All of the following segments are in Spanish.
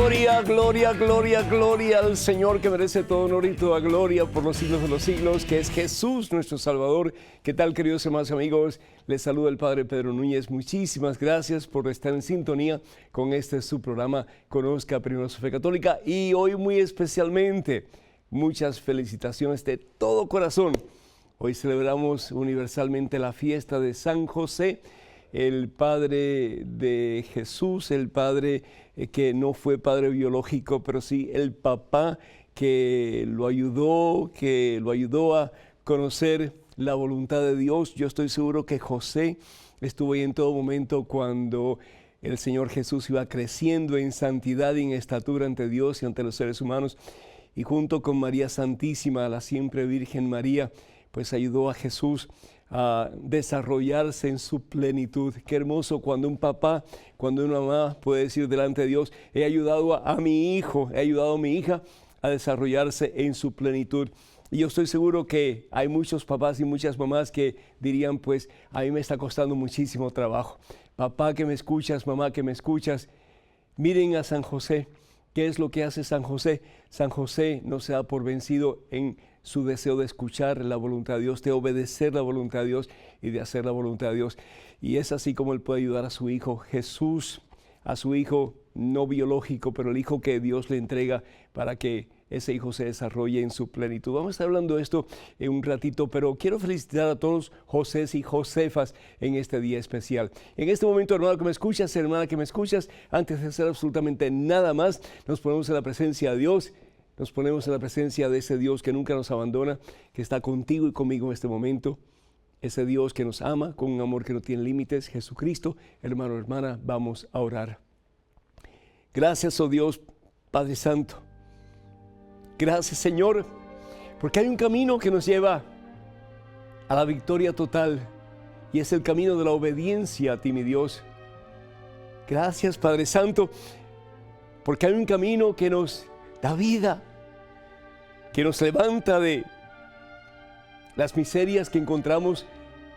Gloria, gloria, gloria, gloria al Señor que merece todo honor y toda gloria por los siglos de los siglos, que es Jesús nuestro Salvador. ¿Qué tal, queridos hermanos y amigos? Les saluda el Padre Pedro Núñez. Muchísimas gracias por estar en sintonía con su programa Conozca Primero su Fe Católica. Y hoy muy especialmente, muchas felicitaciones de todo corazón. Hoy celebramos universalmente la fiesta de San José, el padre de Jesús, el padre que no fue padre biológico, pero sí el papá que lo ayudó a conocer la voluntad de Dios. Yo estoy seguro que José estuvo ahí en todo momento cuando el Señor Jesús iba creciendo en santidad y en estatura ante Dios y ante los seres humanos. Y junto con María Santísima, la siempre Virgen María, pues ayudó a Jesús a desarrollarse en su plenitud. Qué hermoso cuando un papá, cuando una mamá puede decir delante de Dios: he ayudado a mi hijo, he ayudado a mi hija a desarrollarse en su plenitud. Y yo estoy seguro que hay muchos papás y muchas mamás que dirían: pues a mí me está costando muchísimo trabajo. Papá que me escuchas, mamá que me escuchas, miren a San José. ¿Qué es lo que hace San José? San José no se da por vencido en su deseo de escuchar la voluntad de Dios, de obedecer la voluntad de Dios y de hacer la voluntad de Dios. Y es así como él puede ayudar a su hijo Jesús, a su hijo no biológico, pero el hijo que Dios le entrega para que ese hijo se desarrolle en su plenitud. Vamos a estar hablando de esto en un ratito, pero quiero felicitar a todos Josés y Josefas en este día especial. En este momento, hermano que me escuchas, hermana que me escuchas, antes de hacer absolutamente nada más, nos ponemos en la presencia de Dios. Nos ponemos en la presencia de ese Dios que nunca nos abandona, que está contigo y conmigo en este momento. Ese Dios que nos ama con un amor que no tiene límites, Jesucristo. Hermano, hermana, vamos a orar. Gracias, oh Dios, Padre Santo. Gracias, Señor, porque hay un camino que nos lleva a la victoria total y es el camino de la obediencia a ti, mi Dios. Gracias, Padre Santo, porque hay un camino que nos da vida, que nos levanta de las miserias que encontramos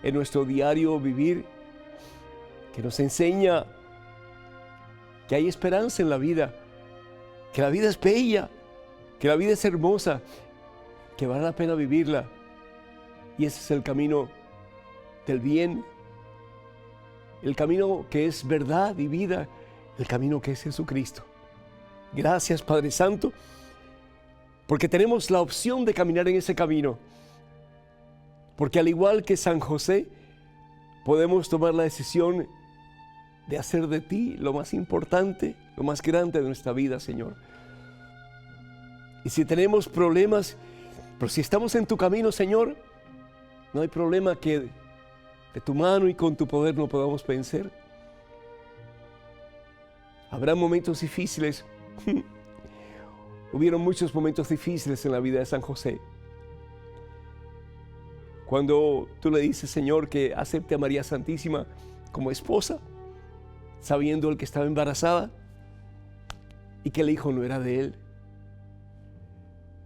en nuestro diario vivir, que nos enseña que hay esperanza en la vida, que la vida es bella, que la vida es hermosa, que vale la pena vivirla. Y ese es el camino del bien, el camino que es verdad y vida, el camino que es Jesucristo. Gracias, Padre Santo, porque tenemos la opción de caminar en ese camino. Porque al igual que San José, podemos tomar la decisión de hacer de ti lo más importante, lo más grande de nuestra vida, Señor. Y si tenemos problemas, pero si estamos en tu camino, Señor, no hay problema que de tu mano y con tu poder no podamos vencer. Habrá momentos difíciles. Hubieron muchos momentos difíciles en la vida de San José. Cuando tú le dices, Señor, que acepte a María Santísima como esposa, sabiendo él que estaba embarazada y que el hijo no era de él.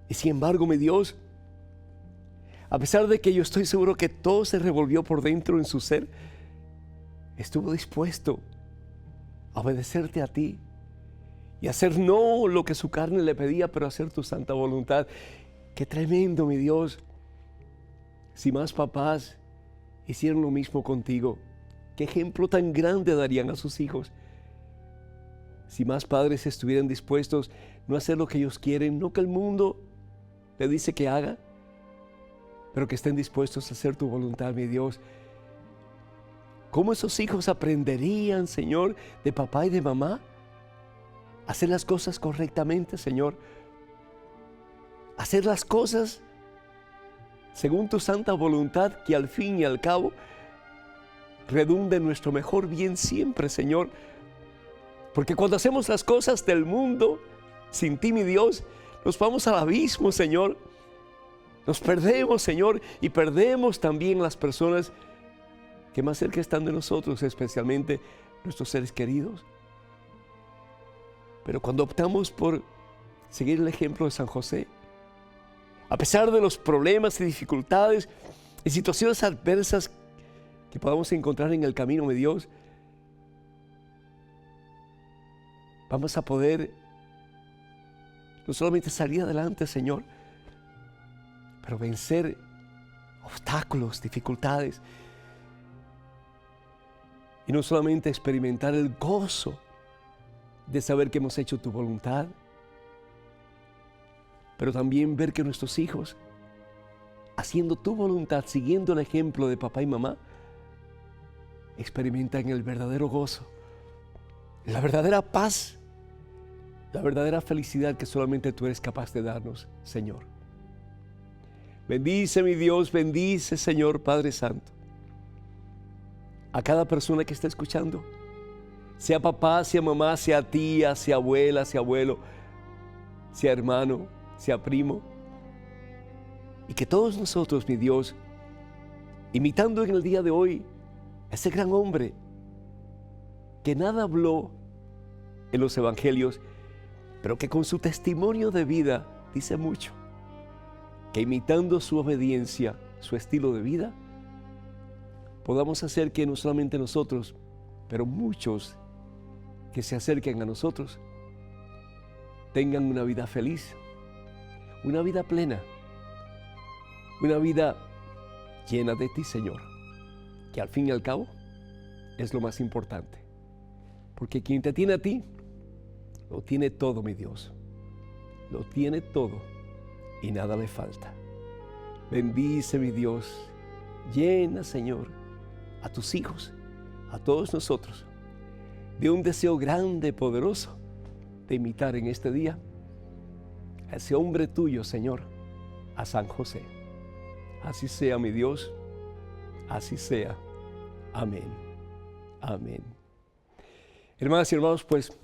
Y sin embargo, mi Dios, a pesar de que yo estoy seguro que todo se revolvió por dentro en su ser, estuvo dispuesto a obedecerte a ti y hacer no lo que su carne le pedía, pero hacer tu santa voluntad. ¡Qué tremendo, mi Dios! Si más papás hicieron lo mismo contigo, ¿qué ejemplo tan grande darían a sus hijos? Si más padres estuvieran dispuestos no a hacer lo que ellos quieren, no que el mundo le dice que haga, pero que estén dispuestos a hacer tu voluntad, mi Dios. ¿Cómo esos hijos aprenderían, Señor, de papá y de mamá? Hacer las cosas correctamente, Señor. Hacer las cosas según tu santa voluntad, que al fin y al cabo redunde en nuestro mejor bien siempre, Señor. Porque cuando hacemos las cosas del mundo, sin ti, mi Dios, nos vamos al abismo, Señor. Nos perdemos, Señor, y perdemos también las personas que más cerca están de nosotros, especialmente nuestros seres queridos. Pero cuando optamos por seguir el ejemplo de San José, a pesar de los problemas y dificultades y situaciones adversas que podamos encontrar en el camino de Dios, vamos a poder no solamente salir adelante, Señor, pero vencer obstáculos, dificultades. Y no solamente experimentar el gozo de saber que hemos hecho tu voluntad, pero también ver que nuestros hijos, haciendo tu voluntad, siguiendo el ejemplo de papá y mamá, experimentan el verdadero gozo, la verdadera paz, la verdadera felicidad que solamente tú eres capaz de darnos, Señor. Bendice, mi Dios, bendice, Señor Padre Santo, a cada persona que está escuchando, sea papá, sea mamá, sea tía, sea abuela, sea abuelo, sea hermano, sea primo, y que todos nosotros, mi Dios, imitando en el día de hoy a ese gran hombre que nada habló en los evangelios, pero que con su testimonio de vida dice mucho, que imitando su obediencia, su estilo de vida, podamos hacer que no solamente nosotros, pero muchos que se acerquen a nosotros tengan una vida feliz, una vida plena, una vida llena de ti, Señor, que al fin y al cabo es lo más importante, porque quien te tiene a ti, lo tiene todo, mi Dios, lo tiene todo y nada le falta. Bendice, mi Dios, llena, Señor, a tus hijos, a todos nosotros, de un deseo grande, poderoso, de imitar en este día a ese hombre tuyo, Señor, a San José. Así sea, mi Dios, así sea. Amén. Amén. Hermanas y hermanos, pues,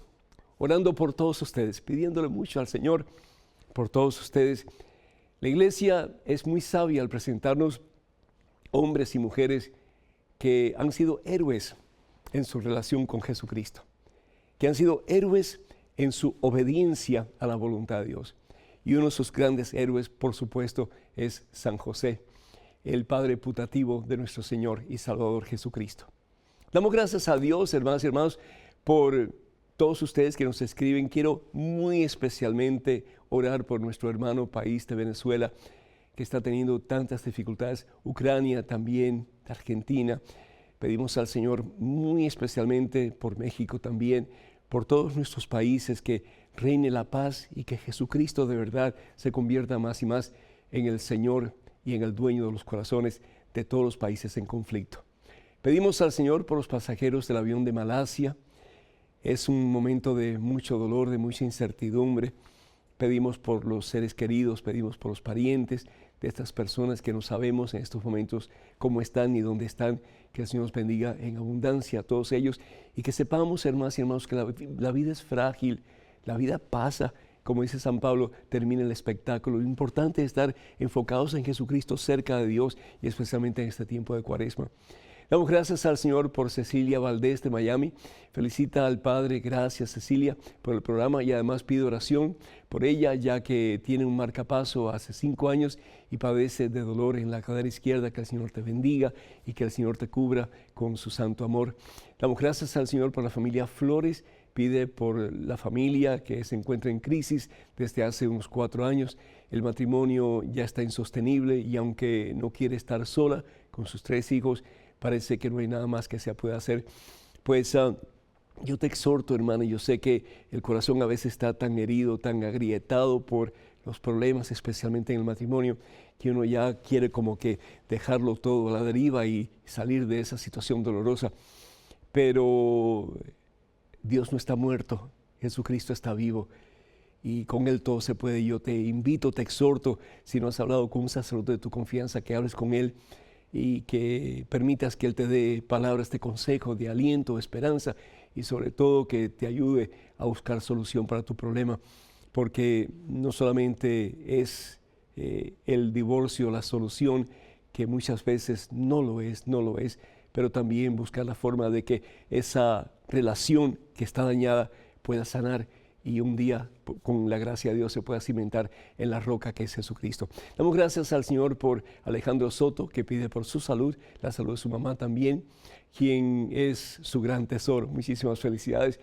orando por todos ustedes, pidiéndole mucho al Señor por todos ustedes. La iglesia es muy sabia al presentarnos hombres y mujeres que han sido héroes en su relación con Jesucristo, que han sido héroes en su obediencia a la voluntad de Dios. Y uno de sus grandes héroes, por supuesto, es San José, el padre putativo de nuestro Señor y Salvador Jesucristo. Damos gracias a Dios, hermanas y hermanos, por todos ustedes que nos escriben. Quiero muy especialmente orar por nuestro hermano país de Venezuela, que está teniendo tantas dificultades, Ucrania también, Argentina. Pedimos al Señor muy especialmente por México también, por todos nuestros países, que reine la paz y que Jesucristo de verdad se convierta más y más en el Señor y en el dueño de los corazones de todos los países en conflicto. Pedimos al Señor por los pasajeros del avión de Malasia. Es un momento de mucho dolor, de mucha incertidumbre. Pedimos por los seres queridos, pedimos por los parientes de estas personas que no sabemos en estos momentos cómo están ni dónde están. Que el Señor nos bendiga en abundancia a todos ellos y que sepamos, hermanas y hermanos, que la vida es frágil, la vida pasa. Como dice San Pablo, termina el espectáculo. Lo importante es estar enfocados en Jesucristo, cerca de Dios y especialmente en este tiempo de Cuaresma. Damos gracias al Señor por Cecilia Valdés de Miami. Felicita al Padre, gracias Cecilia por el programa y además pide oración por ella, ya que tiene un marcapaso hace 5 años y padece de dolor en la cadera izquierda. Que el Señor te bendiga y que el Señor te cubra con su santo amor. Damos gracias al Señor por la familia Flores. Pide por la familia que se encuentra en crisis desde hace unos 4 años. El matrimonio ya está insostenible y aunque no quiere estar sola con sus 3 hijos, parece que no hay nada más que se pueda hacer. Pues yo te exhorto, hermana, yo sé que el corazón a veces está tan herido, tan agrietado por los problemas, especialmente en el matrimonio, que uno ya quiere como que dejarlo todo a la deriva y salir de esa situación dolorosa. Pero Dios no está muerto, Jesucristo está vivo y con Él todo se puede. Yo te invito, te exhorto, si no has hablado con un sacerdote de tu confianza, que hables con Él y que permitas que Él te dé palabras de consejo, de aliento, de esperanza y sobre todo que te ayude a buscar solución para tu problema, porque no solamente es el divorcio la solución, que muchas veces no lo es, pero también buscar la forma de que esa relación que está dañada pueda sanar y un día, con la gracia de Dios, se pueda cimentar en la roca que es Jesucristo. Damos gracias al Señor por Alejandro Soto, que pide por su salud, la salud de su mamá también, quien es su gran tesoro. Muchísimas felicidades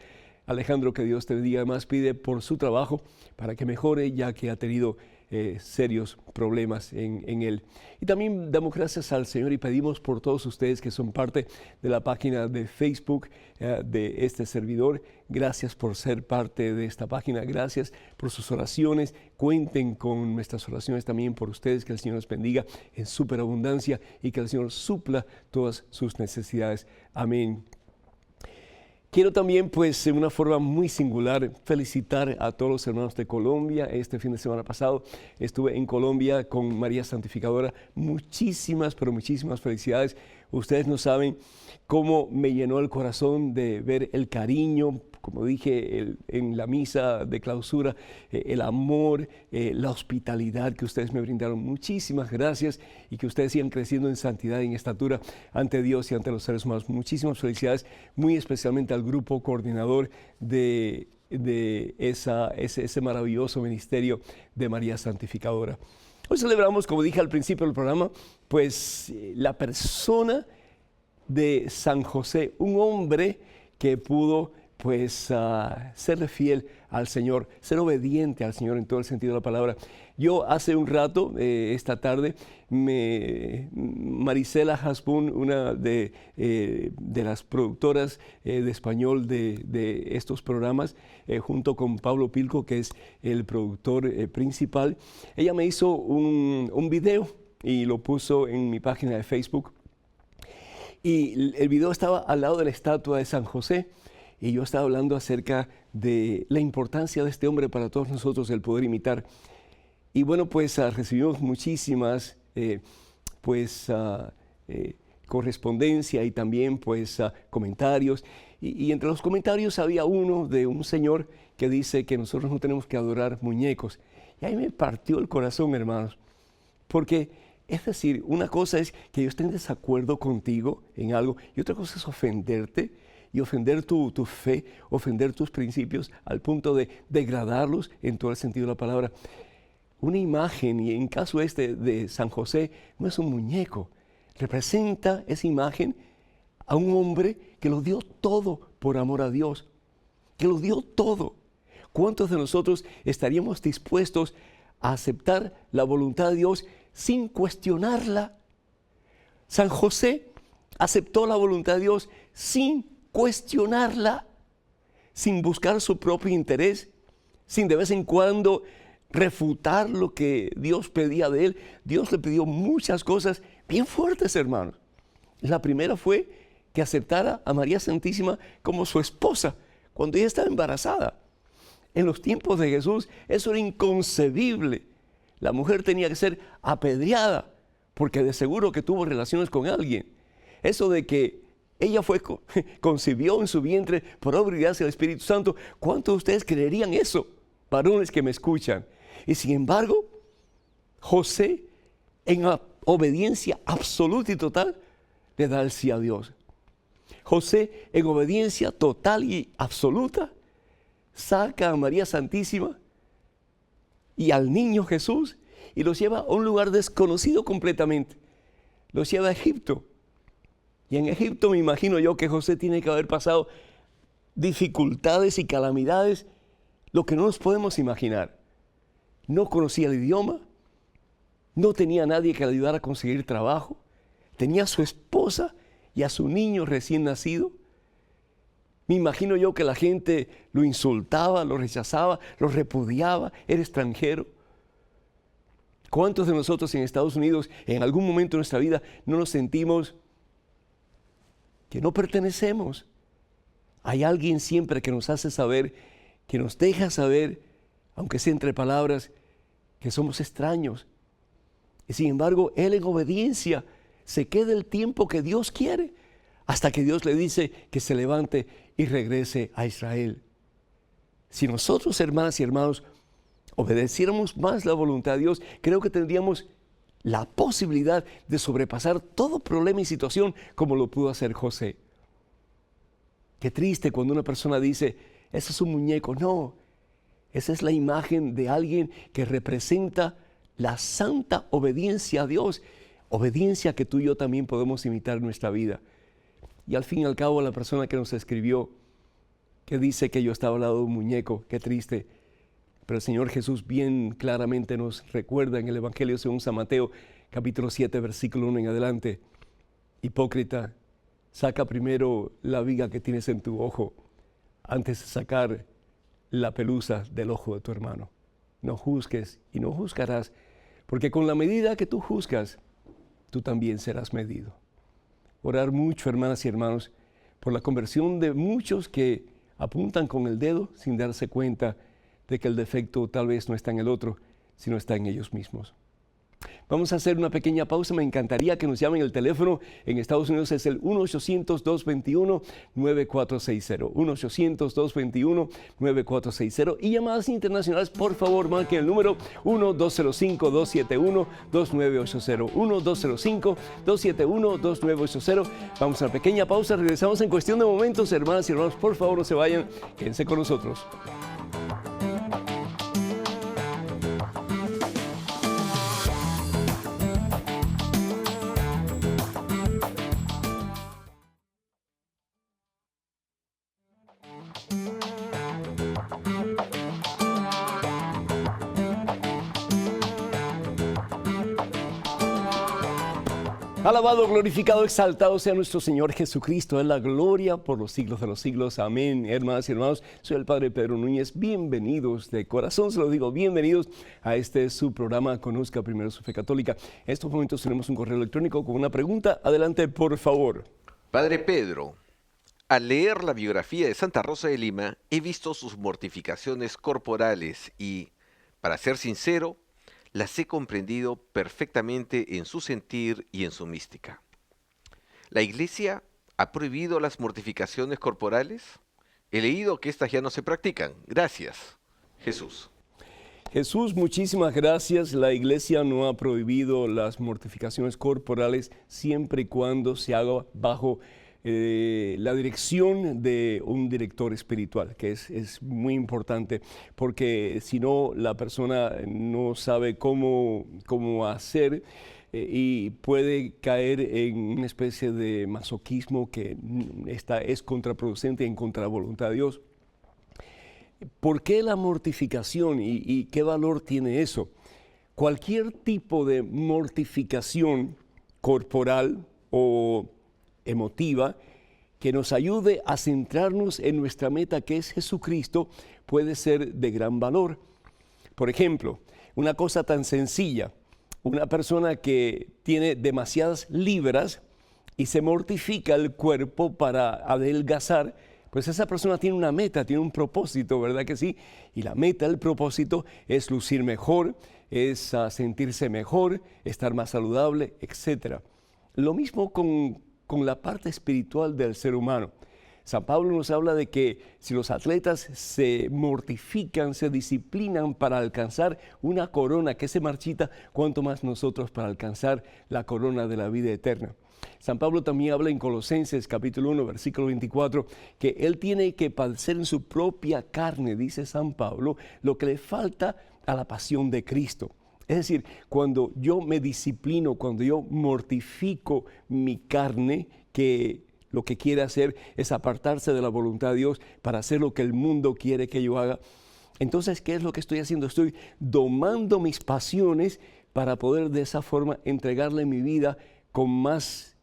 Alejandro, que Dios te bendiga. Además pide por su trabajo para que mejore, ya que ha tenido serios problemas en él. Y también damos gracias al Señor y pedimos por todos ustedes que son parte de la página de Facebook de este servidor. Gracias por ser parte de esta página, gracias por sus oraciones. Cuenten con nuestras oraciones también por ustedes, que el Señor los bendiga en superabundancia y que el Señor supla todas sus necesidades. Amén. Quiero también, pues, en una forma muy singular, felicitar a todos los hermanos de Colombia. Este fin de semana pasado estuve en Colombia con María Santificadora. Muchísimas, pero muchísimas felicidades. Ustedes no saben cómo me llenó el corazón de ver el cariño, como dije en la misa de clausura, el amor, la hospitalidad que ustedes me brindaron. Muchísimas gracias y que ustedes sigan creciendo en santidad y en estatura ante Dios y ante los seres humanos. Muchísimas felicidades, muy especialmente al grupo coordinador de ese maravilloso ministerio de María Santificadora. Hoy celebramos, como dije al principio del programa, pues la persona de San José, un hombre que pudo pues serle fiel al Señor, ser obediente al Señor en todo el sentido de la palabra. Yo hace un rato, esta tarde, Marisela Hasbun, una de las productoras de español de estos programas, junto con Pablo Pilco, que es el productor principal, ella me hizo un video y lo puso en mi página de Facebook. Y el video estaba al lado de la estatua de San José. Y yo estaba hablando acerca de la importancia de este hombre para todos nosotros, el poder imitar. Y bueno, pues recibimos muchísimas correspondencia y también pues comentarios. Y entre los comentarios había uno de un señor que dice que nosotros no tenemos que adorar muñecos. Y ahí me partió el corazón, hermanos. Porque, es decir, una cosa es que yo esté en desacuerdo contigo en algo y otra cosa es ofenderte. Y ofender tu fe, ofender tus principios al punto de degradarlos en todo el sentido de la palabra. Una imagen, y en caso de San José, no es un muñeco. Representa esa imagen a un hombre que lo dio todo por amor a Dios. Que lo dio todo. ¿Cuántos de nosotros estaríamos dispuestos a aceptar la voluntad de Dios sin cuestionarla? San José aceptó la voluntad de Dios sin cuestionarla, sin buscar su propio interés, sin de vez en cuando refutar lo que Dios pedía de él. Dios le pidió muchas cosas bien fuertes, hermanos. La primera fue que aceptara a María Santísima como su esposa cuando ella estaba embarazada. En los tiempos de Jesús eso era inconcebible. La mujer tenía que ser apedreada porque de seguro que tuvo relaciones con alguien. Eso de que ella concibió en su vientre por obra y gracia del Espíritu Santo. ¿Cuántos de ustedes creerían eso? Varones que me escuchan. Y sin embargo, José, en obediencia absoluta y total, le da el sí a Dios. José, en obediencia total y absoluta, saca a María Santísima y al niño Jesús y los lleva a un lugar desconocido completamente. Los lleva a Egipto. Y en Egipto me imagino yo que José tiene que haber pasado dificultades y calamidades, lo que no nos podemos imaginar. No conocía el idioma, no tenía nadie que le ayudara a conseguir trabajo, tenía a su esposa y a su niño recién nacido. Me imagino yo que la gente lo insultaba, lo rechazaba, lo repudiaba, era extranjero. ¿Cuántos de nosotros en Estados Unidos en algún momento de nuestra vida no nos sentimos que no pertenecemos? Hay alguien siempre que nos hace saber, que nos deja saber, aunque sea entre palabras, que somos extraños. Y sin embargo, él en obediencia se queda el tiempo que Dios quiere, hasta que Dios le dice que se levante y regrese a Israel. Si nosotros, hermanas y hermanos, obedeciéramos más la voluntad de Dios, creo que tendríamos la posibilidad de sobrepasar todo problema y situación como lo pudo hacer José. Qué triste cuando una persona dice, ese es un muñeco. No, esa es la imagen de alguien que representa la santa obediencia a Dios, obediencia que tú y yo también podemos imitar en nuestra vida. Y al fin y al cabo la persona que nos escribió que dice que yo estaba al lado de un muñeco, qué triste. Pero el Señor Jesús bien claramente nos recuerda en el Evangelio según San Mateo, capítulo 7, versículo 1 en adelante. Hipócrita, saca primero la viga que tienes en tu ojo antes de sacar la pelusa del ojo de tu hermano. No juzgues y no juzgarás, porque con la medida que tú juzgas, tú también serás medido. Orar mucho, hermanas y hermanos, por la conversión de muchos que apuntan con el dedo sin darse cuenta de que el defecto tal vez no está en el otro, sino está en ellos mismos. Vamos a hacer una pequeña pausa. Me encantaría que nos llamen. El teléfono en Estados Unidos es el 1-800-221-9460. 1-800-221-9460. Y llamadas internacionales, por favor, marquen el número 1-205-271-2980. 1-205-271-2980. Vamos a una pequeña pausa. Regresamos en cuestión de momentos. Hermanas y hermanos, por favor, no se vayan. Quédense con nosotros. Alabado, glorificado, exaltado sea nuestro Señor Jesucristo. Es la gloria por los siglos de los siglos. Amén. Hermanas y hermanos, soy el Padre Pedro Núñez. Bienvenidos, de corazón se lo digo, bienvenidos a su programa Conozca Primero su Fe Católica. En estos momentos tenemos un correo electrónico con una pregunta. Adelante, por favor. Padre Pedro, al leer la biografía de Santa Rosa de Lima, he visto sus mortificaciones corporales y, para ser sincero, las he comprendido perfectamente en su sentir y en su mística. ¿La Iglesia ha prohibido las mortificaciones corporales? He leído que estas ya no se practican. Gracias. Jesús. Jesús, muchísimas gracias. La Iglesia no ha prohibido las mortificaciones corporales siempre y cuando se haga bajo la dirección de un director espiritual, que es muy importante, porque si no, la persona no sabe cómo hacer y puede caer en una especie de masoquismo que es contraproducente en contra de la voluntad de Dios. ¿Por qué la mortificación y qué valor tiene eso? Cualquier tipo de mortificación corporal o emotiva que nos ayude a centrarnos en nuestra meta, que es Jesucristo, puede ser de gran valor. Por ejemplo, una cosa tan sencilla, una persona que tiene demasiadas libras y se mortifica el cuerpo para adelgazar, pues esa persona tiene una meta, tiene un propósito, ¿verdad que sí? Y la meta, el propósito es lucir mejor, es sentirse mejor, estar más saludable, etc. Lo mismo con la parte espiritual del ser humano. San Pablo nos habla de que si los atletas se mortifican, se disciplinan para alcanzar una corona que se marchita, cuánto más nosotros para alcanzar la corona de la vida eterna. San Pablo también habla en Colosenses capítulo 1, versículo 24, que él tiene que padecer en su propia carne, dice San Pablo, lo que le falta a la pasión de Cristo. Es decir, cuando yo me disciplino, cuando yo mortifico mi carne, que lo que quiere hacer es apartarse de la voluntad de Dios para hacer lo que el mundo quiere que yo haga, entonces, ¿qué es lo que estoy haciendo? Estoy domando mis pasiones para poder de esa forma entregarle mi vida con más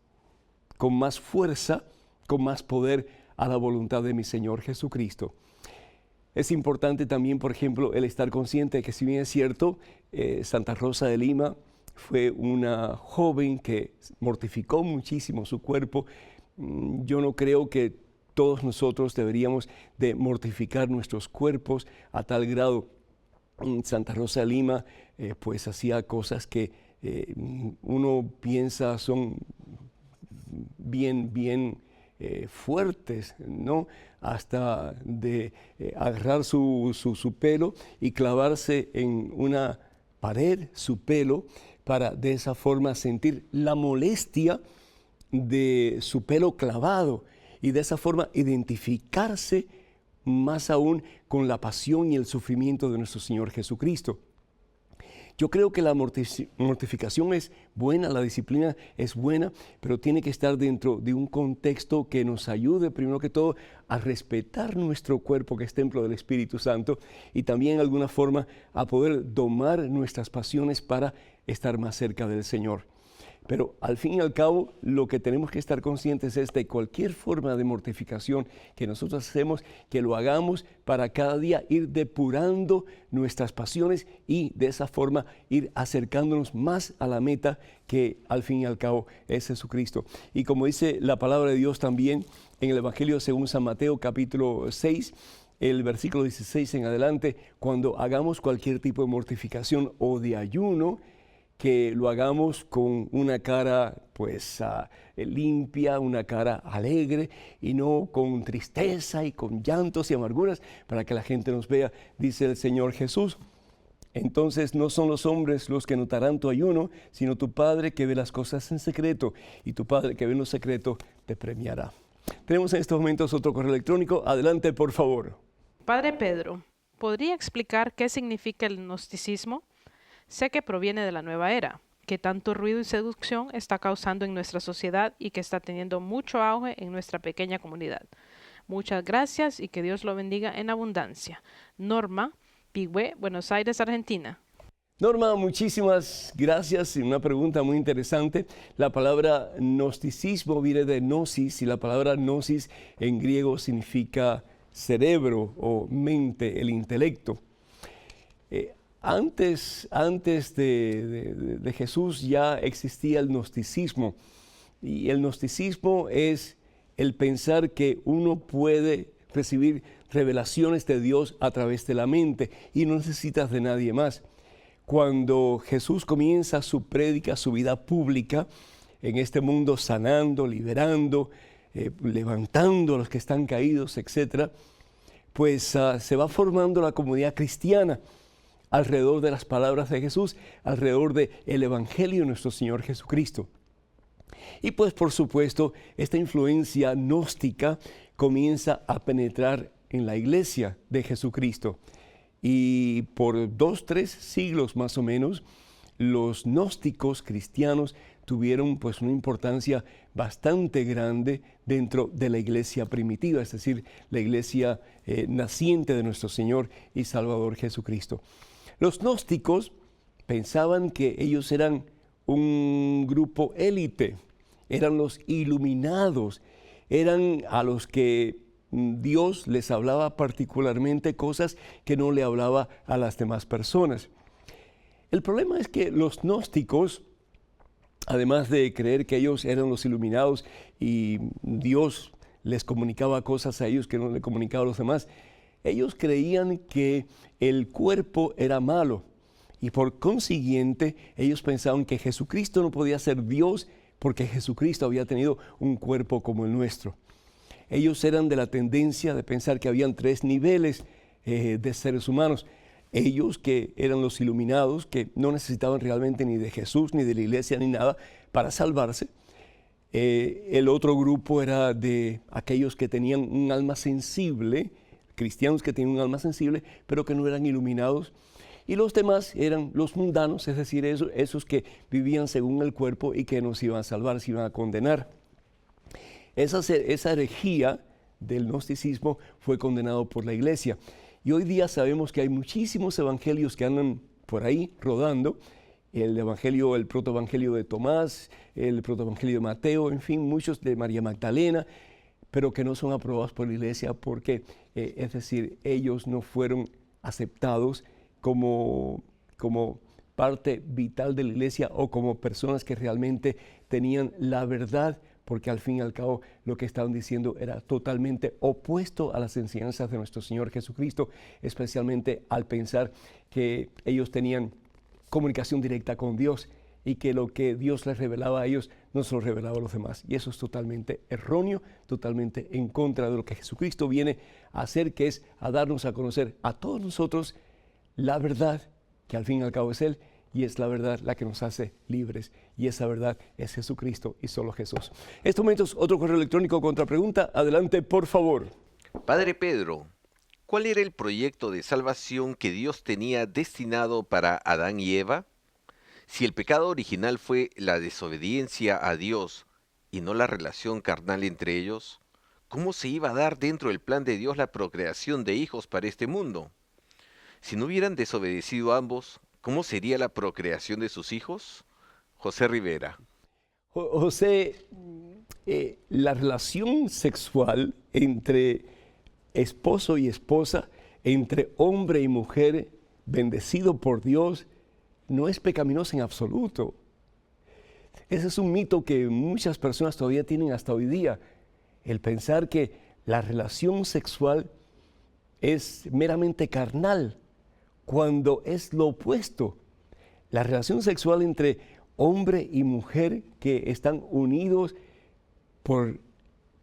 fuerza, con más poder a la voluntad de mi Señor Jesucristo. Es importante también, por ejemplo, el estar consciente de que, si bien es cierto, Santa Rosa de Lima fue una joven que mortificó muchísimo su cuerpo, yo no creo que todos nosotros deberíamos de mortificar nuestros cuerpos a tal grado. Santa Rosa de Lima pues hacía cosas que uno piensa son bien fuertes, ¿no? Hasta de agarrar su pelo y clavarse en una pared su pelo para de esa forma sentir la molestia de su pelo clavado y de esa forma identificarse más aún con la pasión y el sufrimiento de nuestro Señor Jesucristo. Yo creo que la mortificación es buena, la disciplina es buena, pero tiene que estar dentro de un contexto que nos ayude, primero que todo, a respetar nuestro cuerpo, que es templo del Espíritu Santo, y también, de alguna forma, a poder domar nuestras pasiones para estar más cerca del Señor. Pero al fin y al cabo, lo que tenemos que estar conscientes es de cualquier forma de mortificación que nosotros hacemos, que lo hagamos para cada día ir depurando nuestras pasiones y de esa forma ir acercándonos más a la meta que al fin y al cabo es Jesucristo. Y como dice la palabra de Dios también en el Evangelio según San Mateo capítulo 6, el versículo 16 en adelante, cuando hagamos cualquier tipo de mortificación o de ayuno, que lo hagamos con una cara pues limpia, una cara alegre y no con tristeza y con llantos y amarguras para que la gente nos vea, dice el Señor Jesús. Entonces no son los hombres los que notarán tu ayuno, sino tu Padre que ve las cosas en secreto, y tu Padre que ve en lo secreto te premiará. Tenemos en estos momentos otro correo electrónico. Adelante, por favor. Padre Pedro, ¿podría explicar qué significa el gnosticismo? Sé que proviene de la nueva era, que tanto ruido y seducción está causando en nuestra sociedad y que está teniendo mucho auge en nuestra pequeña comunidad. Muchas gracias y que Dios lo bendiga en abundancia. Norma, Pigüé, Buenos Aires, Argentina. Norma, muchísimas gracias. Una pregunta muy interesante. La palabra gnosticismo viene de gnosis, y la palabra gnosis en griego significa cerebro o mente, el intelecto. Antes de Jesús ya existía el gnosticismo, y el gnosticismo es el pensar que uno puede recibir revelaciones de Dios a través de la mente y no necesitas de nadie más. Cuando Jesús comienza su prédica, su vida pública en este mundo, sanando, liberando, levantando a los que están caídos, etc., pues se va formando la comunidad cristiana alrededor de las palabras de Jesús, alrededor del Evangelio de nuestro Señor Jesucristo. Y pues por supuesto, esta influencia gnóstica comienza a penetrar en la iglesia de Jesucristo. Y por 2-3 siglos más o menos, los gnósticos cristianos tuvieron pues una importancia bastante grande dentro de la iglesia primitiva, es decir, la iglesia naciente de nuestro Señor y Salvador Jesucristo. Los gnósticos pensaban que ellos eran un grupo élite, eran los iluminados, eran a los que Dios les hablaba particularmente cosas que no le hablaba a las demás personas. El problema es que los gnósticos, además de creer que ellos eran los iluminados y Dios les comunicaba cosas a ellos que no le comunicaba a los demás, ellos creían que el cuerpo era malo y por consiguiente ellos pensaban que Jesucristo no podía ser Dios porque Jesucristo había tenido un cuerpo como el nuestro. Ellos eran de la tendencia de pensar que habían 3 niveles de seres humanos. Ellos que eran los iluminados, que no necesitaban realmente ni de Jesús, ni de la iglesia, ni nada para salvarse. El otro grupo era de aquellos que tenían un alma sensible, cristianos que tenían un alma sensible, pero que no eran iluminados. Y los demás eran los mundanos, es decir, esos que vivían según el cuerpo y que no se iban a salvar, se iban a condenar. Esa herejía del gnosticismo fue condenado por la iglesia. Y hoy día sabemos que hay muchísimos evangelios que andan por ahí rodando. El protoevangelio de Tomás, el protoevangelio de Mateo, en fin, muchos de María Magdalena, pero que no son aprobados por la iglesia porque, es decir, ellos no fueron aceptados como parte vital de la iglesia o como personas que realmente tenían la verdad, porque al fin y al cabo lo que estaban diciendo era totalmente opuesto a las enseñanzas de nuestro Señor Jesucristo, especialmente al pensar que ellos tenían comunicación directa con Dios y que lo que Dios les revelaba a ellos no se lo revelaba a los demás. Y eso es totalmente erróneo, totalmente en contra de lo que Jesucristo viene a hacer, que es a darnos a conocer a todos nosotros la verdad, que al fin y al cabo es Él, y es la verdad la que nos hace libres, y esa verdad es Jesucristo y solo Jesús. En estos momentos, otro correo electrónico contra pregunta. Adelante, por favor. Padre Pedro, ¿Cuál era el proyecto de salvación que Dios tenía destinado para Adán y Eva? Si el pecado original fue la desobediencia a Dios y no la relación carnal entre ellos, ¿cómo se iba a dar dentro del plan de Dios la procreación de hijos para este mundo? Si no hubieran desobedecido ambos, ¿cómo sería la procreación de sus hijos? José Rivera. José, la relación sexual entre esposo y esposa, entre hombre y mujer, bendecido por Dios, no es pecaminosa en absoluto. Ese es un mito que muchas personas todavía tienen hasta hoy día, el pensar que la relación sexual es meramente carnal, cuando es lo opuesto. La relación sexual entre hombre y mujer que están unidos por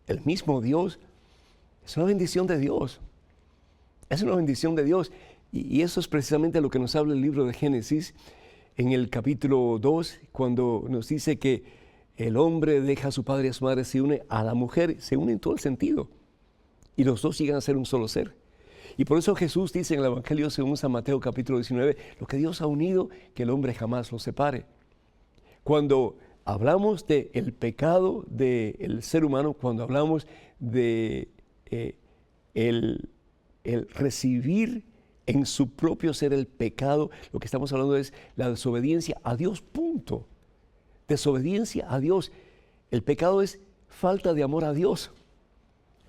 el mismo Dios es una bendición de Dios. Es una bendición de Dios. Y eso es precisamente lo que nos habla el libro de Génesis en el capítulo 2, cuando nos dice que el hombre deja a su padre y a su madre, se une a la mujer, se une en todo el sentido. Y los dos llegan a ser un solo ser. Y por eso Jesús dice en el Evangelio según San Mateo capítulo 19, lo que Dios ha unido, que el hombre jamás lo separe. Cuando hablamos del pecado del ser humano, cuando hablamos de el recibir en su propio ser el pecado, lo que estamos hablando es la desobediencia a Dios, punto. Desobediencia a Dios. El pecado es falta de amor a Dios.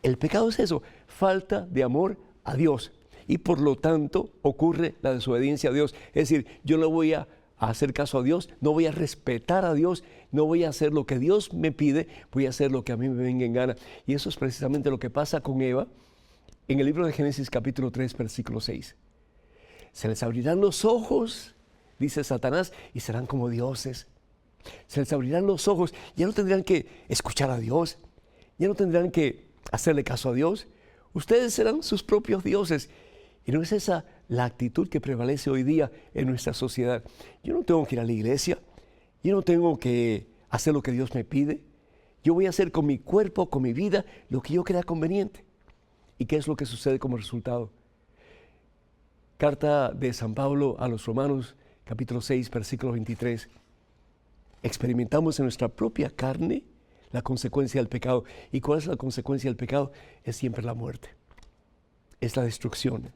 El pecado es eso, falta de amor a Dios. Y por lo tanto ocurre la desobediencia a Dios. Es decir, yo no voy a hacer caso a Dios, no voy a respetar a Dios, no voy a hacer lo que Dios me pide, voy a hacer lo que a mí me venga en gana. Y eso es precisamente lo que pasa con Eva en el libro de Génesis capítulo 3, versículo 6. Se les abrirán los ojos, dice Satanás, y serán como dioses. Se les abrirán los ojos, ya no tendrán que escuchar a Dios, ya no tendrán que hacerle caso a Dios. Ustedes serán sus propios dioses. Y no es esa la actitud que prevalece hoy día en nuestra sociedad. Yo no tengo que ir a la iglesia, yo no tengo que hacer lo que Dios me pide. Yo voy a hacer con mi cuerpo, con mi vida, lo que yo crea conveniente. ¿Y qué es lo que sucede como resultado? Carta de San Pablo a los Romanos, capítulo 6, versículo 23. Experimentamos en nuestra propia carne la consecuencia del pecado. ¿Y cuál es la consecuencia del pecado? Es siempre la muerte. Es la destrucción.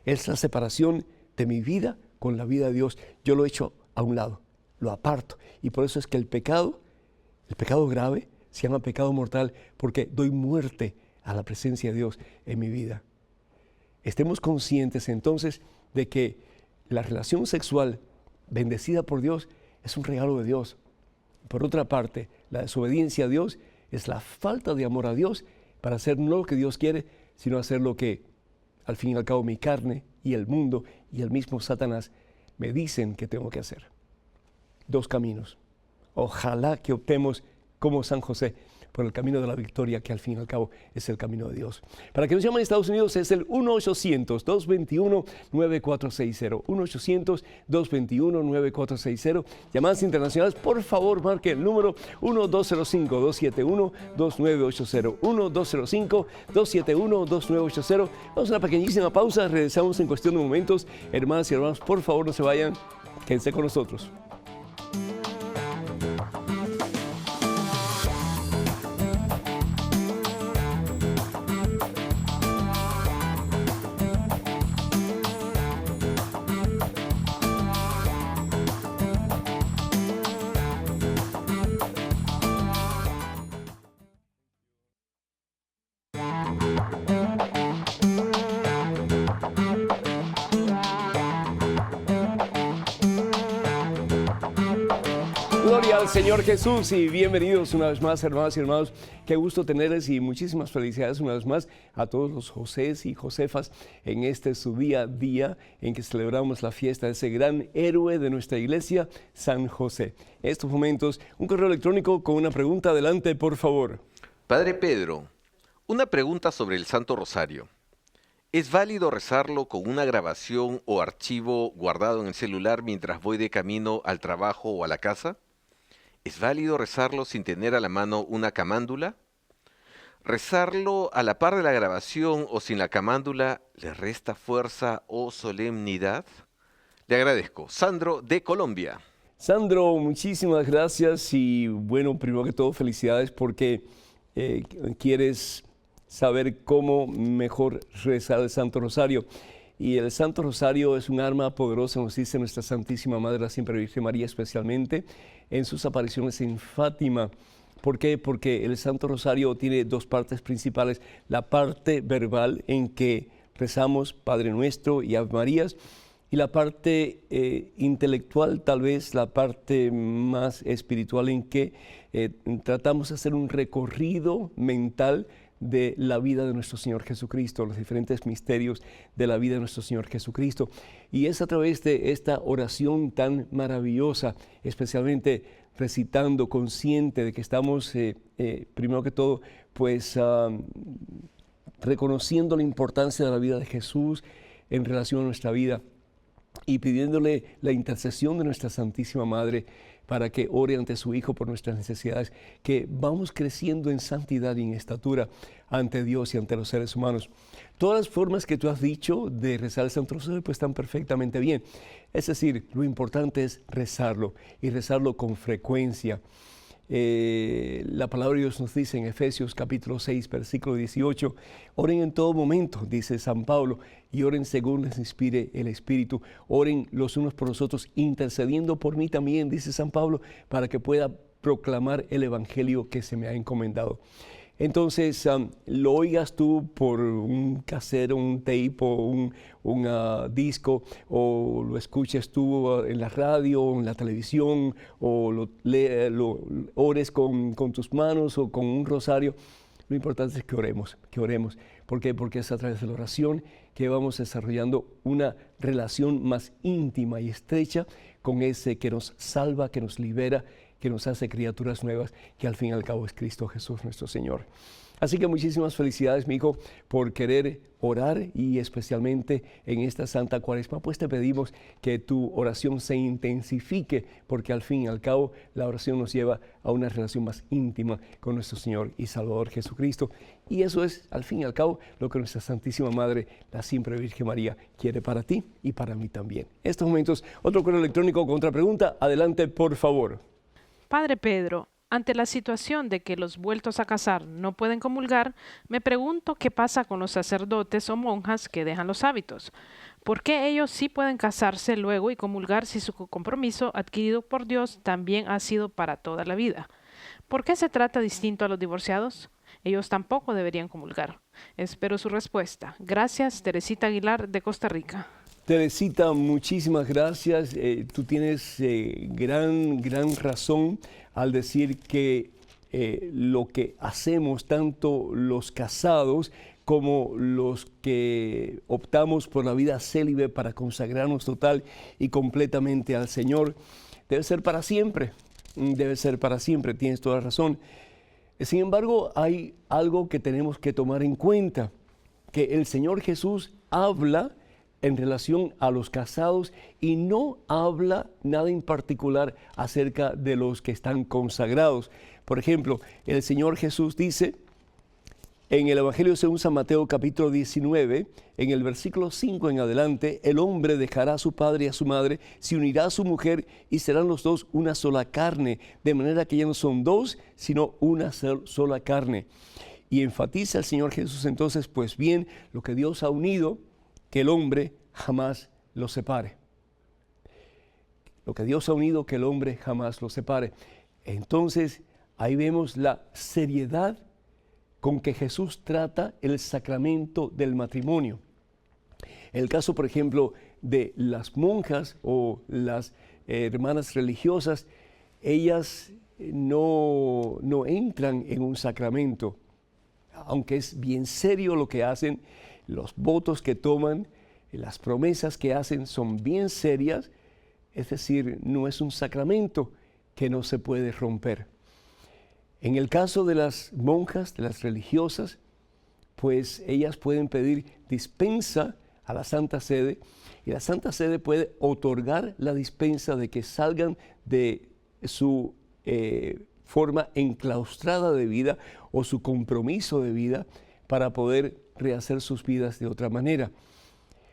Es la separación de mi vida con la vida de Dios. Yo lo echo a un lado, lo aparto. Y por eso es que el pecado grave, se llama pecado mortal, porque doy muerte a la presencia de Dios en mi vida. Estemos conscientes entonces de que la relación sexual bendecida por Dios es un regalo de Dios. Por otra parte, la desobediencia a Dios es la falta de amor a Dios para hacer no lo que Dios quiere, sino hacer lo que al fin y al cabo mi carne y el mundo y el mismo Satanás me dicen que tengo que hacer. Dos caminos. Ojalá que optemos como San José por el camino de la victoria, que al fin y al cabo es el camino de Dios. Para que nos llamen a Estados Unidos es el 1-800-221-9460. 1-800-221-9460. Llamadas internacionales, por favor, marque el número 1-205-271-2980. 1-205-271-2980. Vamos a una pequeñísima pausa, regresamos en cuestión de momentos. Hermanas y hermanos, por favor, no se vayan, quédense con nosotros. Gloria al Señor Jesús y bienvenidos una vez más, hermanas y hermanos. Qué gusto tenerles y muchísimas felicidades una vez más a todos los Josés y Josefas en este su día a día en que celebramos la fiesta de ese gran héroe de nuestra iglesia, San José. En estos momentos, un correo electrónico con una pregunta. Adelante, por favor. Padre Pedro, una pregunta sobre el Santo Rosario. ¿Es válido rezarlo con una grabación o archivo guardado en el celular mientras voy de camino al trabajo o a la casa? ¿Es válido rezarlo sin tener a la mano una camándula? Rezarlo a la par de la grabación o sin la camándula, ¿le resta fuerza o solemnidad? Le agradezco. Sandro de Colombia. Sandro, muchísimas gracias y bueno, primero que todo, felicidades porque quieres saber cómo mejor rezar el Santo Rosario. Y el Santo Rosario es un arma poderosa, nos dice nuestra Santísima Madre, la Siempre Virgen María, especialmente en sus apariciones en Fátima. ¿Por qué? Porque el Santo Rosario tiene dos partes principales. La parte verbal en que rezamos Padre Nuestro y Ave Marías, y la parte intelectual, tal vez la parte más espiritual en que tratamos de hacer un recorrido mental de la vida de nuestro Señor Jesucristo, los diferentes misterios de la vida de nuestro Señor Jesucristo. Y es a través de esta oración tan maravillosa, especialmente recitando, consciente de que estamos, primero que todo, pues reconociendo la importancia de la vida de Jesús en relación a nuestra vida y pidiéndole la intercesión de nuestra Santísima Madre para que ore ante su Hijo por nuestras necesidades, que vamos creciendo en santidad y en estatura ante Dios y ante los seres humanos. Todas las formas que tú has dicho de rezar el Santo Rosario pues están perfectamente bien. Es decir, lo importante es rezarlo y rezarlo con frecuencia. La palabra de Dios nos dice en Efesios capítulo 6, versículo 18, oren en todo momento, dice San Pablo, y oren según les inspire el Espíritu. Oren los unos por los otros, intercediendo por mí también, dice San Pablo, para que pueda proclamar el Evangelio que se me ha encomendado. Entonces, lo oigas tú por un cassette, un tape o un disco, o lo escuches tú en la radio, o en la televisión, o lo ores con tus manos o con un rosario. Lo importante es que oremos, que oremos. ¿Por qué? Porque es a través de la oración que vamos desarrollando una relación más íntima y estrecha con ese que nos salva, que nos libera, que nos hace criaturas nuevas, que al fin y al cabo es Cristo Jesús nuestro Señor. Así que muchísimas felicidades, mi hijo, por querer orar y especialmente en esta Santa Cuaresma, pues te pedimos que tu oración se intensifique, porque al fin y al cabo la oración nos lleva a una relación más íntima con nuestro Señor y Salvador Jesucristo. Y eso es, al fin y al cabo, lo que nuestra Santísima Madre, la Siempre Virgen María, quiere para ti y para mí también. En estos momentos, otro correo electrónico con otra pregunta. Adelante, por favor. Padre Pedro, ante la situación de que los vueltos a casar no pueden comulgar, me pregunto qué pasa con los sacerdotes o monjas que dejan los hábitos. ¿Por qué ellos sí pueden casarse luego y comulgar si su compromiso adquirido por Dios también ha sido para toda la vida? ¿Por qué se trata distinto a los divorciados? Ellos tampoco deberían comulgar. Espero su respuesta. Gracias, Teresita Aguilar, de Costa Rica. Teresita, muchísimas gracias. Tú tienes gran razón al decir que lo que hacemos, tanto los casados como los que optamos por la vida célibe para consagrarnos total y completamente al Señor, debe ser para siempre. Debe ser para siempre, tienes toda razón. Sin embargo, hay algo que tenemos que tomar en cuenta, que el Señor Jesús habla en relación a los casados y no habla nada en particular acerca de los que están consagrados. Por ejemplo, el Señor Jesús dice en el Evangelio según San Mateo capítulo 19, en el versículo 5 en adelante, el hombre dejará a su padre y a su madre, se unirá a su mujer y serán los dos una sola carne, de manera que ya no son dos, sino una sola carne. Y enfatiza el Señor Jesús entonces, pues bien, lo que Dios ha unido, que el hombre jamás lo separe. Lo que Dios ha unido, que el hombre jamás lo separe. Entonces, ahí vemos la seriedad con que Jesús trata el sacramento del matrimonio. El caso, por ejemplo, de las monjas o las hermanas religiosas, ellas no entran en un sacramento, aunque es bien serio lo que hacen. Los votos que toman, las promesas que hacen son bien serias, es decir, no es un sacramento que no se puede romper. En el caso de las monjas, de las religiosas, pues ellas pueden pedir dispensa a la Santa Sede y la Santa Sede puede otorgar la dispensa de que salgan de su forma enclaustrada de vida o su compromiso de vida para poder rehacer sus vidas de otra manera.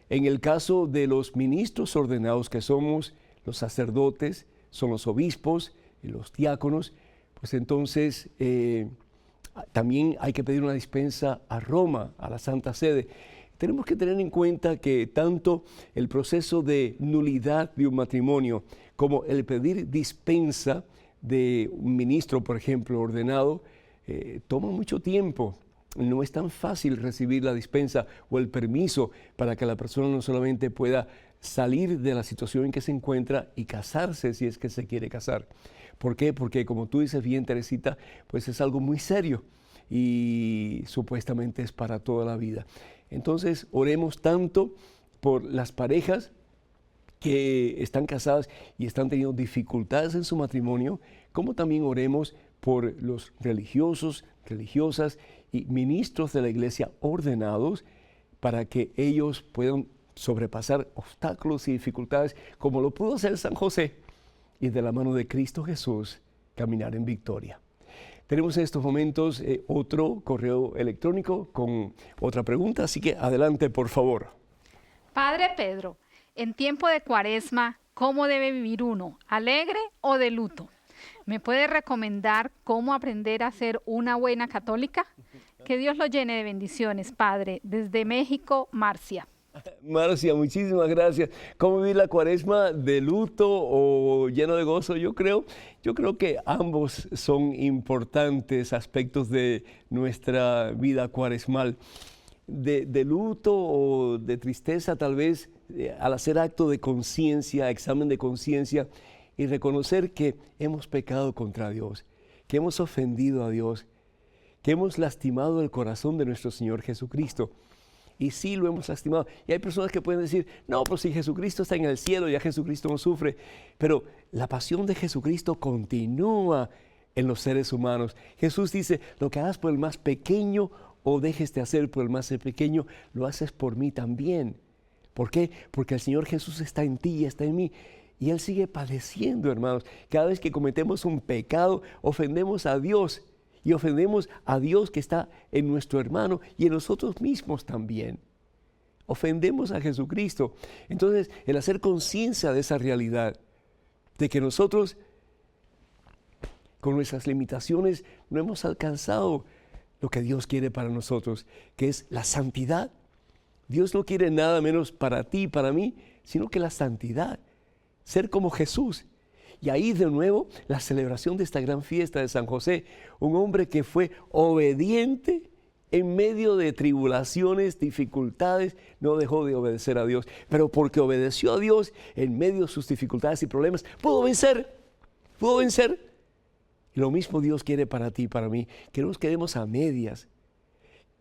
En el caso de los ministros ordenados que somos, los sacerdotes, son los obispos y los diáconos, pues entonces también hay que pedir una dispensa a Roma, a la Santa Sede. Tenemos que tener en cuenta que tanto el proceso de nulidad de un matrimonio como el pedir dispensa de un ministro, por ejemplo, ordenado, toma mucho tiempo. No es tan fácil recibir la dispensa o el permiso para que la persona no solamente pueda salir de la situación en que se encuentra y casarse si es que se quiere casar. ¿Por qué? Porque como tú dices bien, Teresita, pues es algo muy serio y supuestamente es para toda la vida. Entonces, oremos tanto por las parejas que están casadas y están teniendo dificultades en su matrimonio, como también oremos por los religiosos, religiosas y ministros de la iglesia ordenados para que ellos puedan sobrepasar obstáculos y dificultades como lo pudo hacer San José y de la mano de Cristo Jesús caminar en victoria. Tenemos en estos momentos otro correo electrónico con otra pregunta, así que adelante, por favor. Padre Pedro, en tiempo de Cuaresma, ¿cómo debe vivir uno? ¿Alegre o de luto? ¿Me puede recomendar cómo aprender a ser una buena católica? Que Dios lo llene de bendiciones, Padre. Desde México, Marcia. Marcia, muchísimas gracias. ¿Cómo vivir la Cuaresma? ¿De luto o lleno de gozo? Yo creo que ambos son importantes aspectos de nuestra vida cuaresmal. De luto o de tristeza, tal vez, al hacer acto de conciencia, examen de conciencia, y reconocer que hemos pecado contra Dios, que hemos ofendido a Dios, que hemos lastimado el corazón de nuestro Señor Jesucristo. Y sí lo hemos lastimado. Y hay personas que pueden decir, no, pero si Jesucristo está en el cielo, ya Jesucristo no sufre. Pero la pasión de Jesucristo continúa en los seres humanos. Jesús dice, lo que hagas por el más pequeño o dejes de hacer por el más pequeño, lo haces por mí también. ¿Por qué? Porque el Señor Jesús está en ti y está en mí. Y Él sigue padeciendo, hermanos. Cada vez que cometemos un pecado, ofendemos a Dios. Y ofendemos a Dios que está en nuestro hermano y en nosotros mismos también. Ofendemos a Jesucristo. Entonces, el hacer conciencia de esa realidad, de que nosotros, con nuestras limitaciones, no hemos alcanzado lo que Dios quiere para nosotros, que es la santidad. Dios no quiere nada menos para ti y para mí, sino que la santidad. Ser como Jesús. Y ahí de nuevo la celebración de esta gran fiesta de San José, un hombre que fue obediente en medio de tribulaciones, dificultades, no dejó de obedecer a Dios, pero porque obedeció a Dios en medio de sus dificultades y problemas, pudo vencer. Y lo mismo Dios quiere para ti y para mí, que no nos quedemos a medias,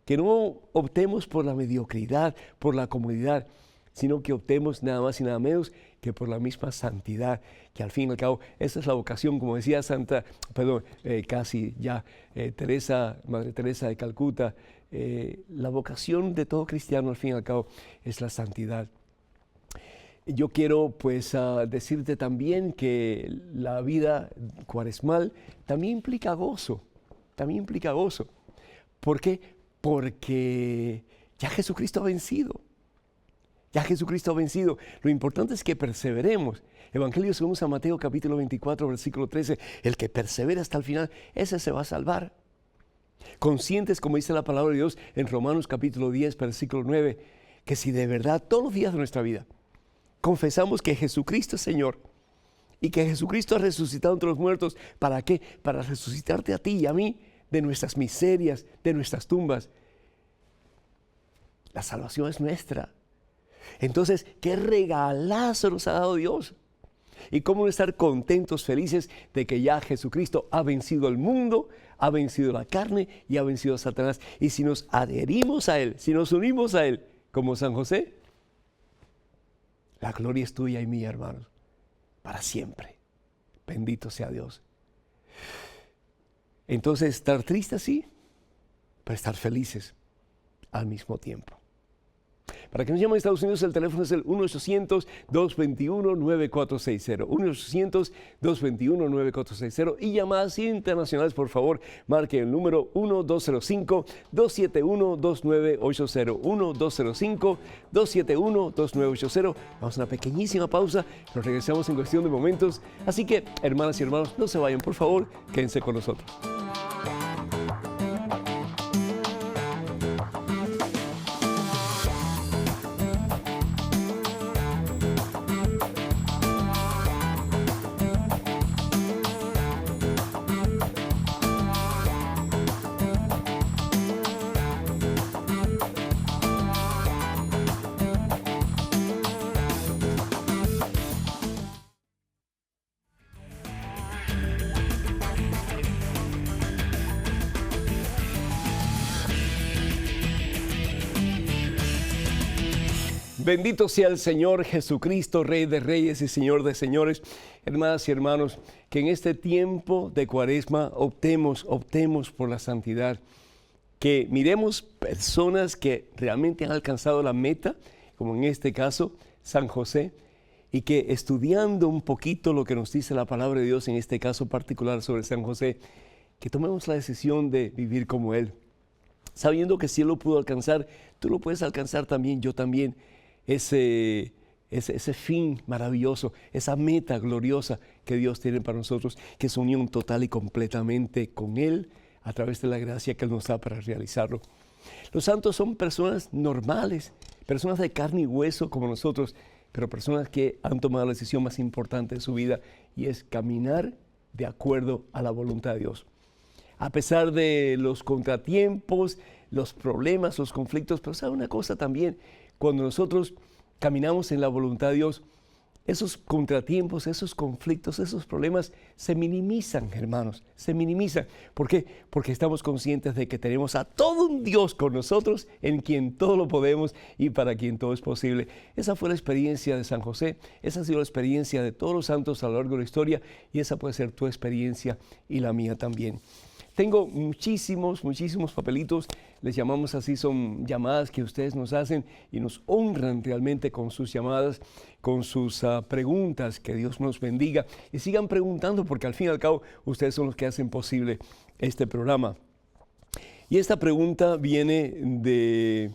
que no optemos por la mediocridad, por la comodidad, sino que optemos nada más y nada menos que por la misma santidad, que al fin y al cabo, esa es la vocación, como decía Madre Teresa de Calcuta, la vocación de todo cristiano al fin y al cabo es la santidad. Yo quiero pues decirte también que la vida cuaresmal también implica gozo, ¿Por qué? Porque ya Jesucristo ha vencido. Lo importante es que perseveremos. Evangelio según San Mateo capítulo 24, versículo 13. El que persevera hasta el final, ese se va a salvar. Conscientes, como dice la palabra de Dios en Romanos capítulo 10, versículo 9, que si de verdad todos los días de nuestra vida confesamos que Jesucristo es Señor y que Jesucristo ha resucitado entre los muertos, ¿para qué? Para resucitarte a ti y a mí de nuestras miserias, de nuestras tumbas. La salvación es nuestra. Entonces, qué regalazo nos ha dado Dios. Y cómo no estar contentos, felices de que ya Jesucristo ha vencido el mundo, ha vencido la carne y ha vencido a Satanás. Y si nos adherimos a Él, si nos unimos a Él, como San José, la gloria es tuya y mía, hermanos, para siempre. Bendito sea Dios. Entonces, estar tristes sí, pero estar felices al mismo tiempo. Para que nos llamen a Estados Unidos, el teléfono es el 1-800-221-9460. 1-800-221-9460. Y llamadas internacionales, por favor, marque el número 1-205-271-2980. 1-205-271-2980. Vamos a una pequeñísima pausa. Nos regresamos en cuestión de momentos. Así que, hermanas y hermanos, no se vayan, por favor, quédense con nosotros. Bendito sea el Señor Jesucristo, Rey de Reyes y Señor de Señores. Hermanas y hermanos, que en este tiempo de Cuaresma optemos por la santidad. Que miremos personas que realmente han alcanzado la meta, como en este caso, San José, y que estudiando un poquito lo que nos dice la palabra de Dios, en este caso particular sobre San José, que tomemos la decisión de vivir como Él. Sabiendo que si Él lo pudo alcanzar, tú lo puedes alcanzar también, yo también. Ese fin maravilloso, esa meta gloriosa que Dios tiene para nosotros, que es unión total y completamente con Él, a través de la gracia que Él nos da para realizarlo. Los santos son personas normales, personas de carne y hueso como nosotros, pero personas que han tomado la decisión más importante de su vida, y es caminar de acuerdo a la voluntad de Dios. A pesar de los contratiempos, los problemas, los conflictos, pero sabe una cosa también, cuando nosotros caminamos en la voluntad de Dios, esos contratiempos, esos conflictos, esos problemas se minimizan, hermanos, se minimizan. ¿Por qué? Porque estamos conscientes de que tenemos a todo un Dios con nosotros, en quien todo lo podemos y para quien todo es posible. Esa fue la experiencia de San José, esa ha sido la experiencia de todos los santos a lo largo de la historia, y esa puede ser tu experiencia y la mía también. Tengo muchísimos papelitos, les llamamos así, son llamadas que ustedes nos hacen y nos honran realmente con sus llamadas, con sus preguntas. Que Dios nos bendiga y sigan preguntando, porque al fin y al cabo ustedes son los que hacen posible este programa. Y esta pregunta viene de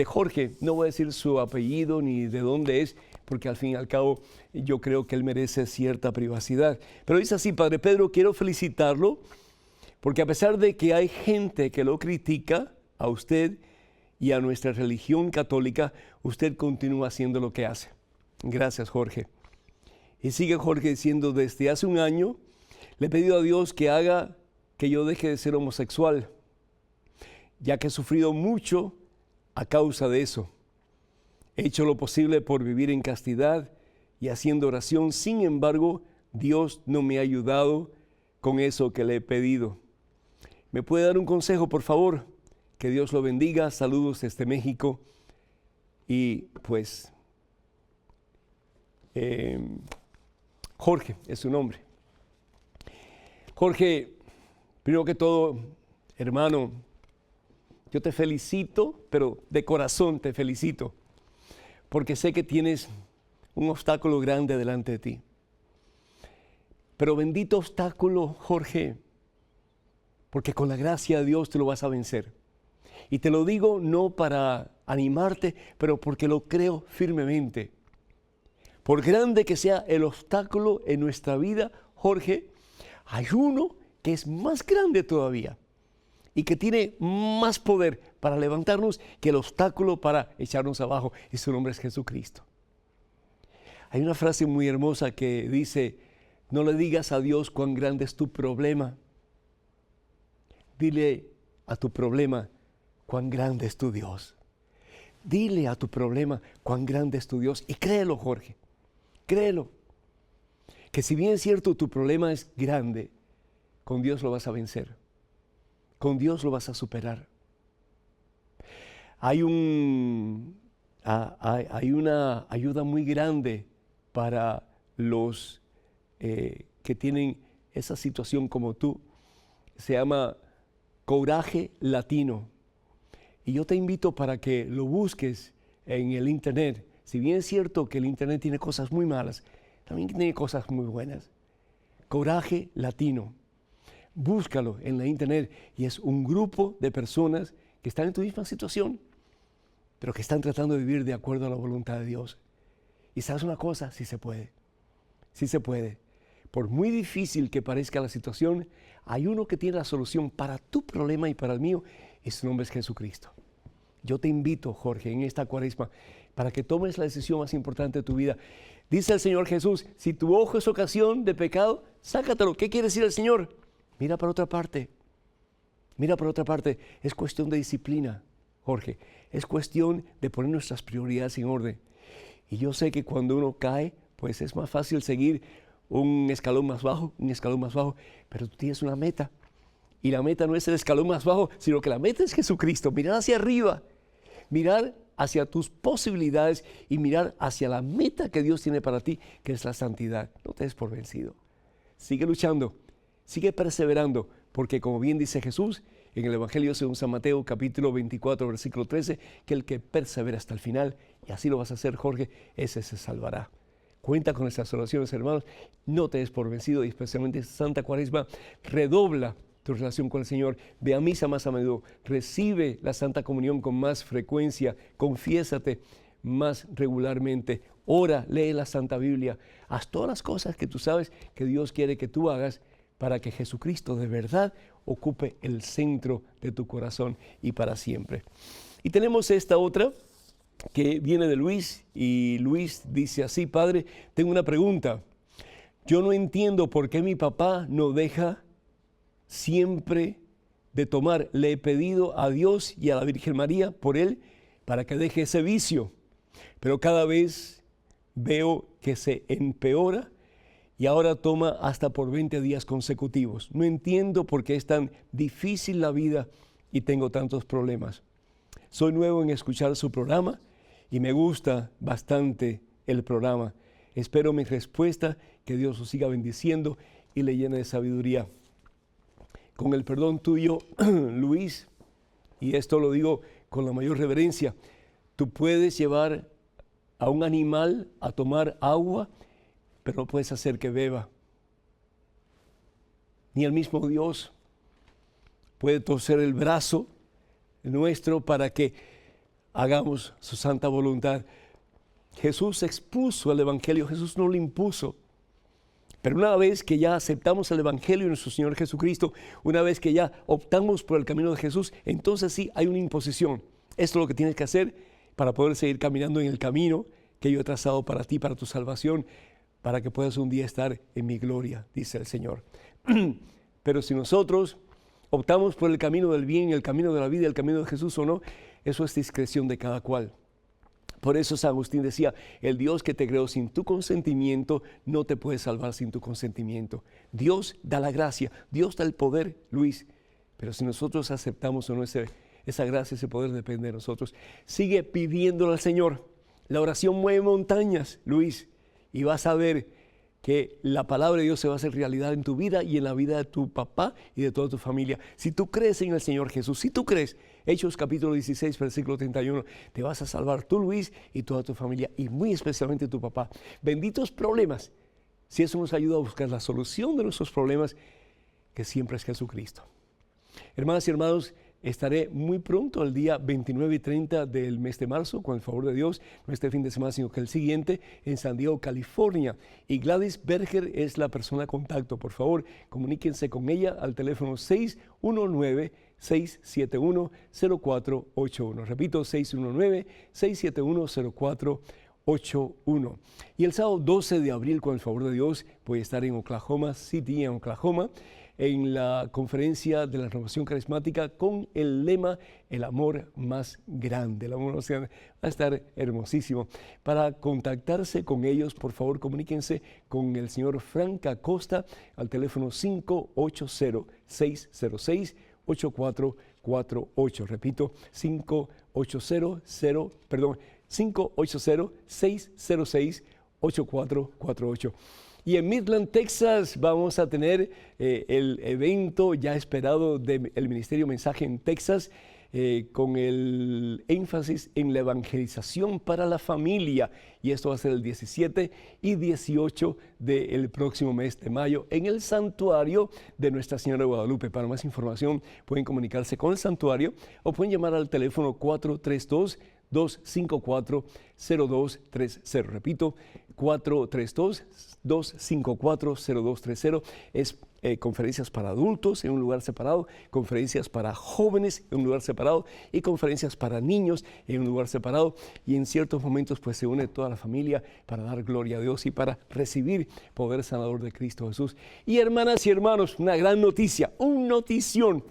Jorge. No voy a decir su apellido ni de dónde es, porque al fin y al cabo yo creo que él merece cierta privacidad. Pero dice así: Padre Pedro, quiero felicitarlo, porque a pesar de que hay gente que lo critica a usted y a nuestra religión católica, usted continúa haciendo lo que hace. Gracias, Jorge. Y sigue Jorge diciendo: desde hace un año le he pedido a Dios que haga que yo deje de ser homosexual, ya que he sufrido mucho a causa de eso. He hecho lo posible por vivir en castidad y haciendo oración. Sin embargo, Dios no me ha ayudado con eso que le he pedido. ¿Me puede dar un consejo, por favor? Que Dios lo bendiga. Saludos desde México. Y pues, Jorge es su nombre. Jorge, primero que todo, hermano, yo te felicito, pero de corazón te felicito, porque sé que tienes un obstáculo grande delante de ti. Pero bendito obstáculo, Jorge, porque con la gracia de Dios te lo vas a vencer. Y te lo digo no para animarte, pero porque lo creo firmemente. Por grande que sea el obstáculo en nuestra vida, Jorge, hay uno que es más grande todavía y que tiene más poder para levantarnos que el obstáculo para echarnos abajo, y su nombre es Jesucristo. Hay una frase muy hermosa que dice: no le digas a Dios cuán grande es tu problema. Dile a tu problema cuán grande es tu Dios. Dile a tu problema cuán grande es tu Dios. Y créelo, Jorge, créelo. Que si bien es cierto tu problema es grande, con Dios lo vas a vencer. Con Dios lo vas a superar. Hay una ayuda muy grande para los que tienen esa situación como tú. Se llama Coraje Latino. Y yo te invito para que lo busques en el Internet. Si bien es cierto que el Internet tiene cosas muy malas, también tiene cosas muy buenas. Coraje Latino. Búscalo en la Internet y es un grupo de personas que están en tu misma situación, pero que están tratando de vivir de acuerdo a la voluntad de Dios. Y sabes una cosa, sí se puede. Sí se puede. Por muy difícil que parezca la situación, hay uno que tiene la solución para tu problema y para el mío, y su nombre es Jesucristo. Yo te invito, Jorge, en esta Cuaresma, para que tomes la decisión más importante de tu vida. Dice el Señor Jesús, si tu ojo es ocasión de pecado, sácatelo. ¿Qué quiere decir el Señor? Mira para otra parte. Mira para otra parte. Es cuestión de disciplina, Jorge. Es cuestión de poner nuestras prioridades en orden. Y yo sé que cuando uno cae, pues es más fácil seguir un escalón más bajo, pero tú tienes una meta. Y la meta no es el escalón más bajo, sino que la meta es Jesucristo. Mirar hacia arriba, mirar hacia tus posibilidades y mirar hacia la meta que Dios tiene para ti, que es la santidad. No te des por vencido. Sigue luchando, sigue perseverando, porque como bien dice Jesús en el Evangelio según San Mateo, capítulo 24, versículo 13, que el que persevera hasta el final, y así lo vas a hacer, Jorge, ese se salvará. Cuenta con nuestras oraciones, hermanos. No te des por vencido y especialmente Santa Cuaresma, redobla tu relación con el Señor. Ve a misa más a menudo. Recibe la Santa Comunión con más frecuencia. Confiésate más regularmente. Ora, lee la Santa Biblia. Haz todas las cosas que tú sabes que Dios quiere que tú hagas para que Jesucristo de verdad ocupe el centro de tu corazón y para siempre. Y tenemos esta otra que viene de Luis, y Luis dice así: Padre, tengo una pregunta. Yo no entiendo por qué mi papá no deja siempre de tomar. Le he pedido a Dios y a la Virgen María por él para que deje ese vicio, pero cada vez veo que se empeora y ahora toma hasta por 20 días consecutivos. No entiendo por qué es tan difícil la vida y tengo tantos problemas. Soy nuevo en escuchar su programa y me gusta bastante el programa. Espero mi respuesta, que Dios os siga bendiciendo y le llene de sabiduría. Con el perdón tuyo, Luis, y esto lo digo con la mayor reverencia, tú puedes llevar a un animal a tomar agua, pero no puedes hacer que beba. Ni el mismo Dios puede torcer el brazo nuestro para que hagamos su santa voluntad. Jesús expuso el Evangelio, Jesús no lo impuso. Pero una vez que ya aceptamos el Evangelio de nuestro Señor Jesucristo, una vez que ya optamos por el camino de Jesús, entonces sí hay una imposición. Esto es lo que tienes que hacer para poder seguir caminando en el camino que yo he trazado para ti, para tu salvación, para que puedas un día estar en mi gloria, dice el Señor. Pero si nosotros optamos por el camino del bien, el camino de la vida, el camino de Jesús o no, eso es discreción de cada cual. Por eso San Agustín decía, el Dios que te creó sin tu consentimiento no te puede salvar sin tu consentimiento. Dios da la gracia, Dios da el poder, Luis, pero si nosotros aceptamos o no esa gracia, ese poder depende de nosotros. Sigue pidiéndole al Señor. La oración mueve montañas, Luis, y vas a ver que la palabra de Dios se va a hacer realidad en tu vida y en la vida de tu papá y de toda tu familia. Si tú crees en el Señor Jesús, si tú crees, Hechos capítulo 16, versículo 31, te vas a salvar tú, Luis, y toda tu familia, y muy especialmente tu papá. Benditos problemas, si eso nos ayuda a buscar la solución de nuestros problemas, que siempre es Jesucristo. Hermanas y hermanos, estaré muy pronto, el día 29 y 30 del mes de marzo, con el favor de Dios, no este fin de semana, sino que el siguiente, en San Diego, California. Y Gladys Berger es la persona a contacto. Por favor, comuníquense con ella al teléfono 619-671-0481. Repito, 619-671-0481. Y el sábado 12 de abril, con el favor de Dios, voy a estar en Oklahoma City, en Oklahoma, en la conferencia de la renovación carismática con el lema El amor más grande. El amor más grande va a estar hermosísimo. Para contactarse con ellos, por favor, comuníquense con el señor Frank Acosta al teléfono 580-606-8448. Repito, 580-606-8448. Y en Midland, Texas, vamos a tener el evento ya esperado del Ministerio Mensaje en Texas, con el énfasis en la evangelización para la familia. Y esto va a ser el 17 y 18 del próximo mes de mayo en el santuario de Nuestra Señora de Guadalupe. Para más información pueden comunicarse con el santuario o pueden llamar al teléfono 432-254-0230. Repito, 432-254-0230. Es conferencias para adultos en un lugar separado, conferencias para jóvenes en un lugar separado y conferencias para niños en un lugar separado. Y en ciertos momentos pues se une toda la familia para dar gloria a Dios y para recibir poder sanador de Cristo Jesús. Y hermanas y hermanos, una gran noticia, un notición.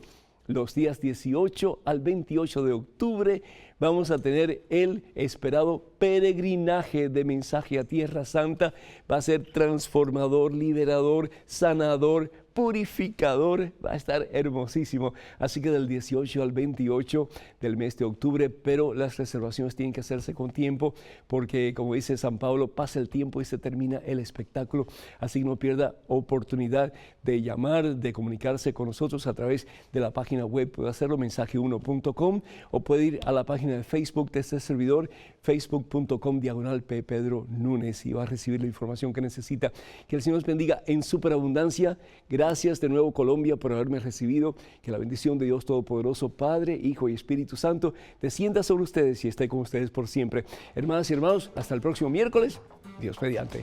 Los días 18 al 28 de octubre vamos a tener el esperado peregrinaje de Mensaje a Tierra Santa. Va a ser transformador, liberador, sanador, purificador. Va a estar hermosísimo. Así que del 18 al 28 del mes de octubre, pero las reservaciones tienen que hacerse con tiempo porque, como dice San Pablo, pasa el tiempo y se termina el espectáculo. Así que no pierda oportunidad de llamar, de comunicarse con nosotros a través de la página web. Puede hacerlo mensaje1.com o puede ir a la página de Facebook de este servidor, facebook.com/P. Pedro Núñez, y va a recibir la información que necesita. Que el Señor los bendiga en superabundancia. Gracias de nuevo, Colombia, por haberme recibido. Que la bendición de Dios Todopoderoso, Padre, Hijo y Espíritu Santo, descienda sobre ustedes y esté con ustedes por siempre. Hermanas y hermanos, hasta el próximo miércoles. Dios mediante.